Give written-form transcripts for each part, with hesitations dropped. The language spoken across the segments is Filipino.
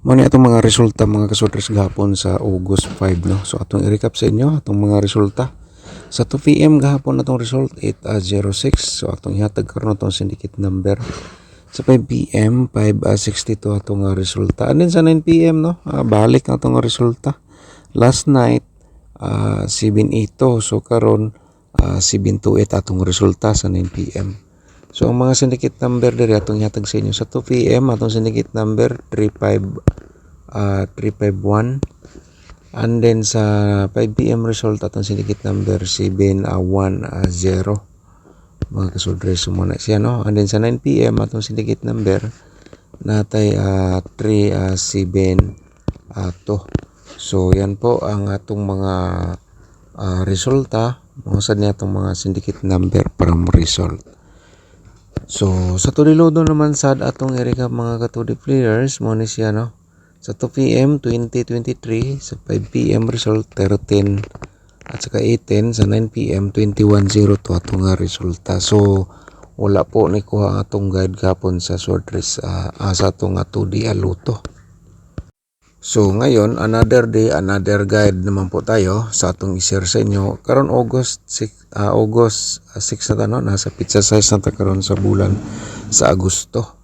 Mani atong mga resulta mga kasodres gahapon sa August 5 no. So atong i-recap sa inyo atong mga resulta. Sa 2 PM gahapon atong result 8:06. So atong ihatag karon atong syndicate number. Sa 5 PM 5:62 atong resulta. And then sa 9 PM no, balik ang atong resulta. Last night 7:02. So karon 7:28 atong resulta sa 9 PM. So ang mga syndicate number diri atong ihatag sa inyo sa 2 PM atong syndicate number 351, and then sa 5 PM result atong syndicate number 710 mga kasudres sumuna siya no. And then sa 9 PM atong syndicate number natay 372. So yan po ang atong mga resulta mo sa niya atong mga syndicate number para mo result. So sa tulilodo naman sad atong i-recap mga katudi players mo ni siya no. Sa 2 PM 2023, sa 5 PM result 13 at saka 18, sa 9 PM 21:02 atong nga resulta. So wala po ni kuha ang atong guide gapon sa short race sa atong 2D aluto. So ngayon, another day, another guide naman po tayo sa atong i-share sa inyo. Karon August 6 na tano, nasa pizza size na ta karon sa bulan sa Agosto.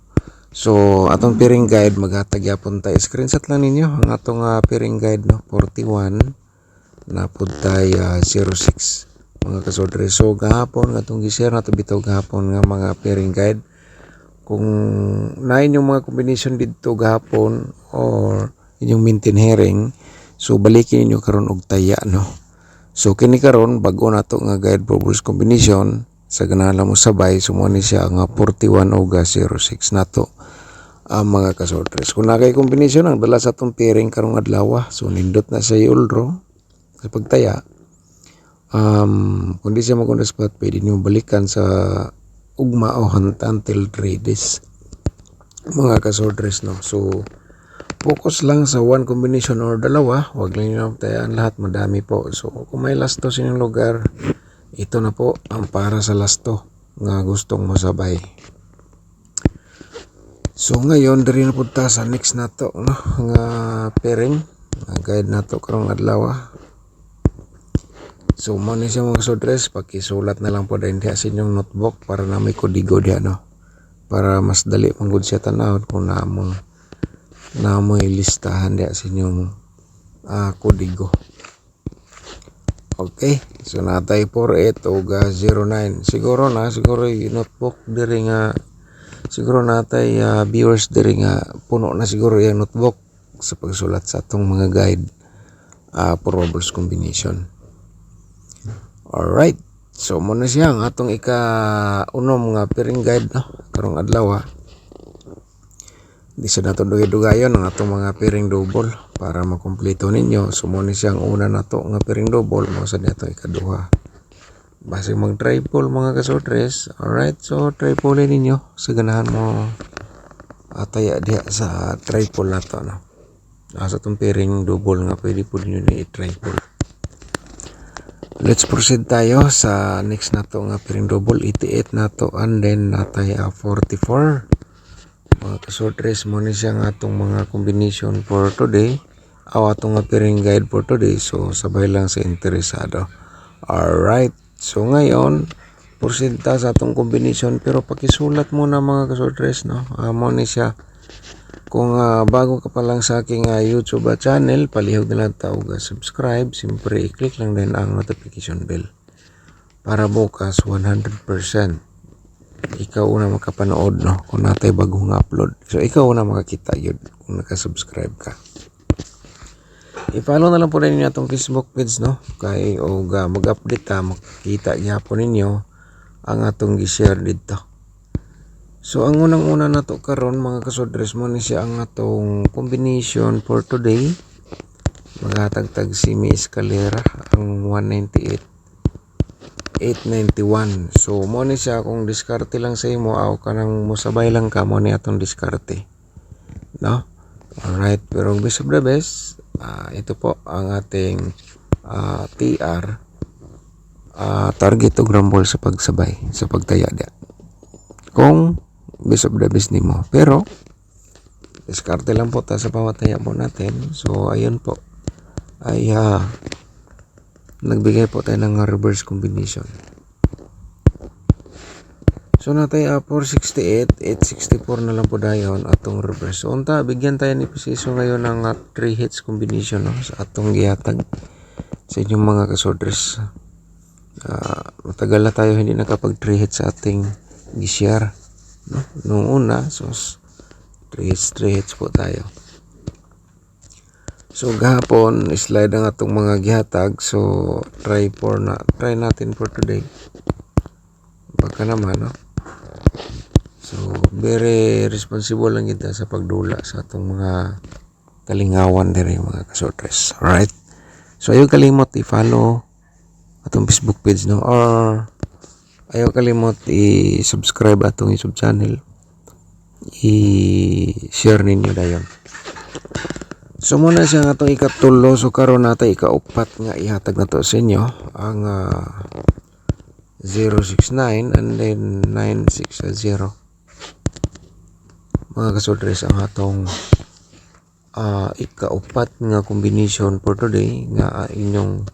So atong pairing guide maghatag yapon tayo. Screenshot lang ninyo ang atong pairing guide no, 41 na pud tay 06 mga kasodre. So gahapon atong gi-share nato bitaw gahapon nga mga pairing guide. Kung nain yung mga combination dito gahapon or inyong maintain herring, so balikin niyo karon og taya no. So kini karon bag-o nato nga guide for bulls combination sa ganahan mo sabay sumo ni siya nga 41 o 06 nato ang mga kasodres. Kung nakay combination ang dala sa atong pairing karong adlaw, so nindot na sa ulro sa pagtaya. Kung di siya magunda spot, pwede niyo balikan sa ugma o until 3 days mga kasodres no. So focus lang sa one combination or dalawa, wag lang nyo tayaan lahat, madami po. So kung may lasto sa inyong lugar, ito na po ang para sa lasto nga gustong masabay. So ngayon diri na punta sa next nato no, nga pairing nga guide nato karong adlaw. So mo ni siya mga sodres, pakisulat na lang po din diha sa inyong notebook para na may kodigo diha no, para mas dali manggod siya tanawon kung namoy listahan diya sa inyong kodigo. Okay, so natay 48 o 09. Siguro yung notebook diri nga, siguro natay viewers diri nga puno na siguro yung notebook sa pagsulat sa atong mga guide probables combination. Alright, so muna siya ang atong ika-unom nga pairing guide no, karong adlaw. Di sa nato dugay-dugayon ang atong mga pairing double para makumpleto ninyo. Sumuni siyang una nato nga pairing double mo sa nato ikaduha. Base mag triple mga kasodres. Alright, so triple ninyo sa ganahan mo ataya diha sa triple nato no. Sa atong pairing double nga pwede po ninyo ni i-triple. Let's proceed tayo sa next nato nga pairing double 88 nato, and then natay 44. Mga kasodres mo ni siya nga atong mga combination for today o atong nga pairing guide for today. So sabay lang sa interesado. Alright, so ngayon porsinta sa atong combination, pero pakisulat muna mga kasodres no. Mo ni siya kung bago ka pa lang sa aking YouTube channel, palihog na lang tawag subscribe. Siyempre i-click lang din ang notification bell para bukas 100% ikaw una makapanood no kung natay bagong upload. So ikaw una makakita yun kung nakasubscribe ka. I-follow na lang po rin ninyo atong Facebook page no, kay mag-update makikita gyapon ninyo ang atong gi-share dito. So ang unang-una nato karon mga kasodres mo ni siya ang atong combination for today. Maghatagtag si Mi Escalera ang 198 891. So mo ni siya kung diskarte lang sa imo aw kanang musabay lang ka mo ni atong diskarte no. Alright, pero best of the best, ito po ang ating TR target to grumble sa pagsabay sa pagtaya dia kung best of the best nimo. Pero diskarte lang po ta sa pamataya po natin. So ayun po ay nagbigay po tayo ng reverse combination. So natay 468, 864 na lang po dayon atong reverse. So unta bigyan tayo ni Preciso ngayon ng 3 hits combination no, sa atong gihatag sa inyong mga kasodres. Matagal na tayo hindi nakapag 3 hits sa ating gi-share no? Noong una, so 3 hits po tayo. So gahapon slide ang atong mga gihatag. So try natin for today. Baka naman no. So, very responsible lang kita sa pagdula sa atong mga kalingawan diri mga kasotres. Alright? So, ayaw kalimot i-follow atong Facebook page no, or ayaw kalimot i-subscribe atong YouTube channel. I-share ninyo dayon. So, muna siya nga atong ikatulo. So, karon natay ikaupat nga ihatag na to sa inyo. Ang 069 and then 960. Mga kasodres, ang atong ikaupat nga combination for today nga inyong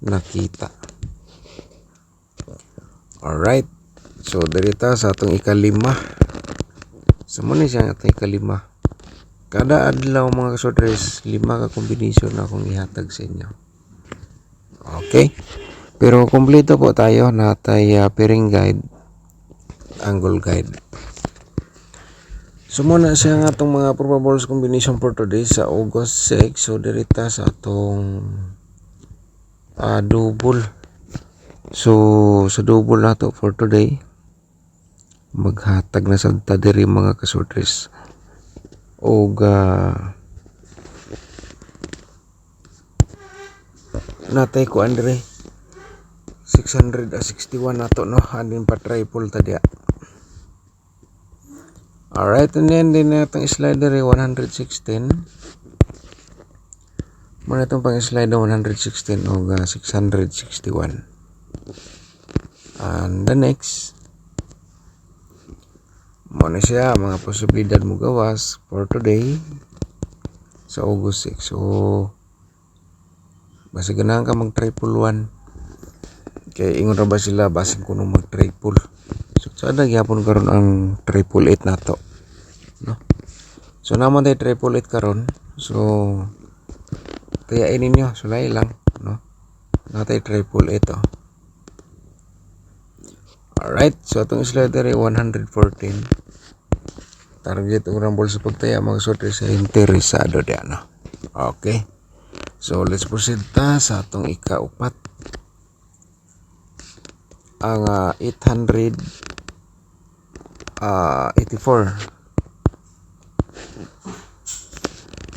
nakita. Alright, so dirita sa atong ikalima. So muna siya ang atong ikalima. Kada adlaw mga kasodres, 5 ka combination na akong ihatag sa inyo. Okay, pero kompleto po tayo natay pairing guide, angle guide. So muna siya nga atong mga probable combination for today sa August 6. So dirita sa atong double. So sa double nato for today, maghatag na sa diri mga kasodres. Og natay ko andre 661 nato no, andin pa triple ta dia. Alright, and then din natong slider 116. Muna itong pang slider 116 o 661. And the next, muna siya mga posibilidad mo gawas for today sa August 6. So, basta ganahan ka mag triple 1. Kaya ingon ra ba sila basin kuno mag triple. So, sada gyapon karon ang 888 nato, no? So, naman tayo 888 karon. So, tayain ninyo, sulay lang, no? Natay 888 oh. Alright, so atong slider ay 114. Target ang rambol sa pagtaya mga sotre sa interesado diyan, no? Okay. So, let's proceed ta sa atong ikaupat. Ang 884.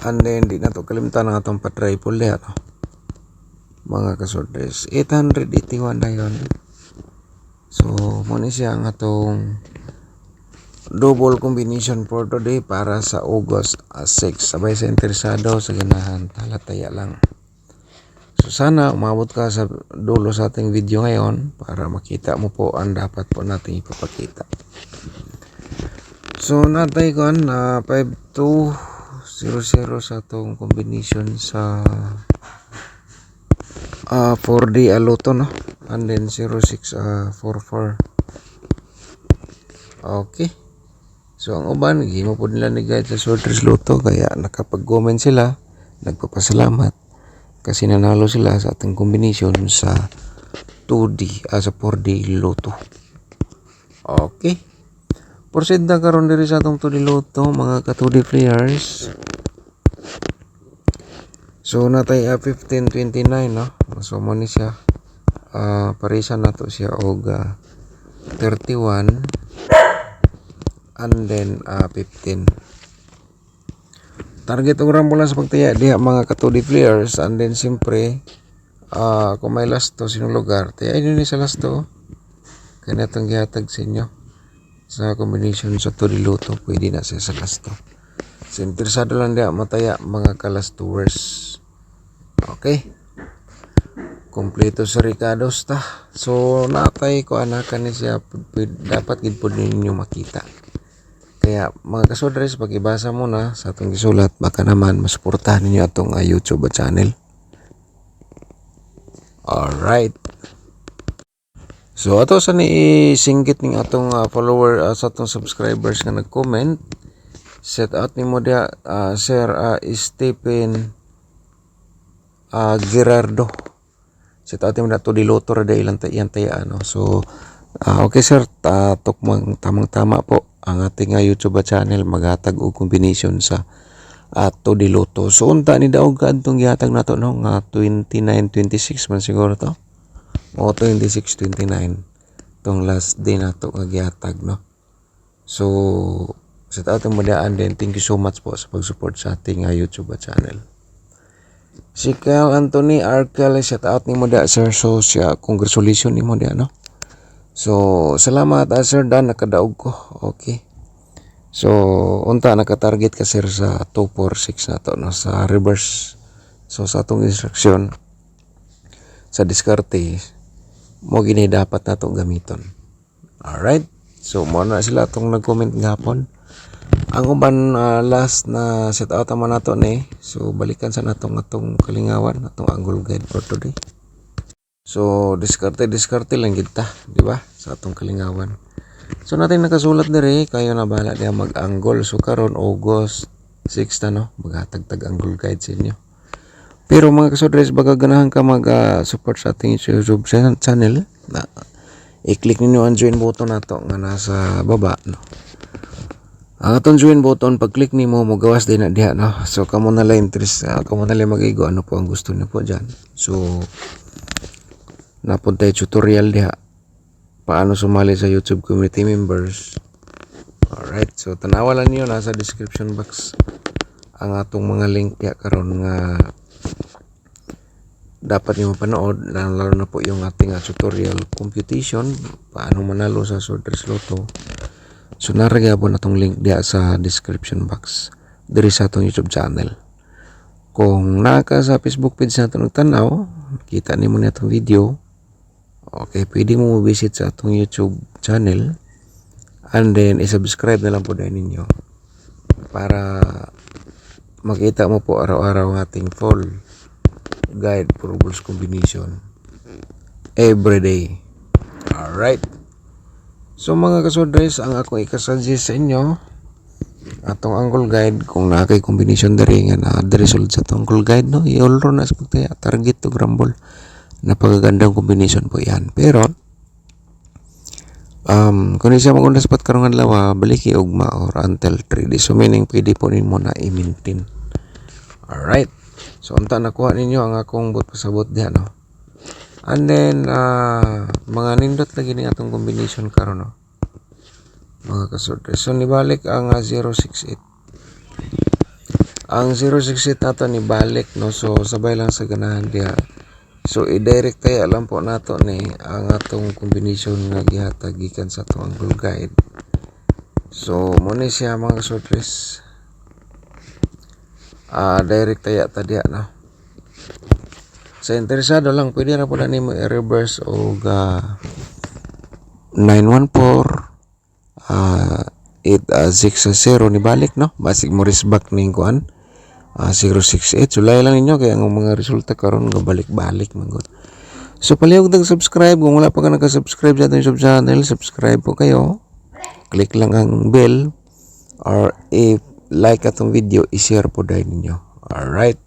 And then di na to kalimtan ang atong pa-triple diyan, no? Mga kasodres, 881 na yun. So muna siya ang atong double combination for today para sa August 6. Sabay sa interesado sa ganahan, talataya lang. So sana umabot ka sa dulo sa ating video ngayon para makita mo po ang dapat po natin ipapakita. So natay ko 5200 sa atong combination sa 4D Aloto, no? And then 0644. Okay. So ang uban gimo po nila ni guide sa Sorters Loto kaya nakapag-comment sila, nagpapasalamat kasi nanalo sila sa ating combination sa 2D sa 4D Loto. Okay. Proceed na karon diri sa atong 2D Loto mga ka-2D players. So natay 1529, no? So mo ni siya parisan nato siya og 31 and then 15. Target og rambulan sa pagtaya diha mga ka-2D players, and then siyempre kung may last to sinong lugar tayo ni sa last to kaya natong gihatag sa inyo sa combination sa 2D Loto, pwede na siya sa last to. So interesado lang diha mataya mga ka-last tours. Okay, kompleto sa Ricardo's ta. So natay ko anakan ni siya dapat gid pud ninyo makita Kaya mga kasudres, pag-ibasa mo na sa atong gisulat, baka naman masuportahan ninyo atong YouTube channel. Alright. So ato sa ni singgit ning atong follower sa atong subscribers nga nag-comment. Set out nimo dia Sir Stephen Gerardo. Set out nimo na to diloto ra ilang iyan taya ano. So okay sir, tukmang tamang-tama po ang ating YouTube channel maghatag og combination sa to diloto. So unta ni daog kadtong gihatag nato no nga 29-26 man siguro to. O 26-29 tong last day nato nga gihatag no. So set out mo daan din. Thank you so much po sa pag-support sa ating YouTube channel. Si Cal Anthony Arkel, set out ni mo da sir. So siya congratulations ni mo da no. So salamat sir dan nakadaog ko. Okay. So unta naka-target ka sir sa 246 nato no sa reverse. So sa atong instruction sa diskarte mo gini dapat nato gamiton. Alright. So mo na sila tong nag-comment gahapon. Ang uban last na set out naman nato ni. So balikan sa natong atong kalingawan, atong angle guide for today. So diskarte lang kita, di ba? Sa atong kalingawan. So natin nakasulat diri kayo na bahala diha mag-angle. So karon August 6 na no, maghatag-tag angle guide sa inyo. Pero mga kasudres, baga ganahan ka mag-support sa ating YouTube channel, i-click ninyo ang join button nato nga nasa baba no. Ang atong join button, pag-click nimo mo gawas din na diha no. So kamo na lang interest, kamo na lang mag-igo ano po ang gusto niyo po diyan. So napunta tutorial diha paano sumali sa YouTube community members. Alright, so tanawa lang niyo nasa description box ang atong mga link diha karon nga dapat niyo mapanood, lalo na po yung ating tutorial computation paano manalo sa Sworders Lotto. So naragabo na tong link diya sa description box diri sa atong YouTube channel. Kung naka sa Facebook page natin nagtanaw, kita nimo na itong video, okay, pwede mo visit sa atong YouTube channel and then i-subscribe na lang po dahil ninyo para makita mo po araw-araw ang ating full guide for rules combination every day. Alright. So mga kasudres, ang ako ikasuggest sa inyo atong angle guide kung nakay combination dari nga na the result sa atong angle guide no, i-all na sa pagtaya target to grumble. Napakagandang combination po yan. Pero kung siya magunda sa patkarungan lawa, baliki ugma or until 3 days. So meaning pwede po ninyo na i-maintain. Alright. So unta nakuha ninyo ang akong bot pasabot diha no. And then mga nindot lagi ning atong combination karon no. Mga kasudres. So nibalik ang 068. Ang 068 nato nibalik no. So sabay lang sa ganahan diha. So i-direct tayo alam po nato ni ang atong combination nga gihatag gikan sa atong angle guide. So mo ni siya mga kasudres. Direct tayo tadi no. Sa interesado lang pwede ra po na nimo i-reverse og 914 860 ni balik no. Basig mo risback ning kuan 068. Sulay lang ninyo kaya ang mga resulta karon nga balik-balik man gud. So palihog dag subscribe kung wala pa ka naka-subscribe sa ating YouTube channel, subscribe po kayo. Click lang ang bell or if like atong video, i-share po dahil ninyo. Alright.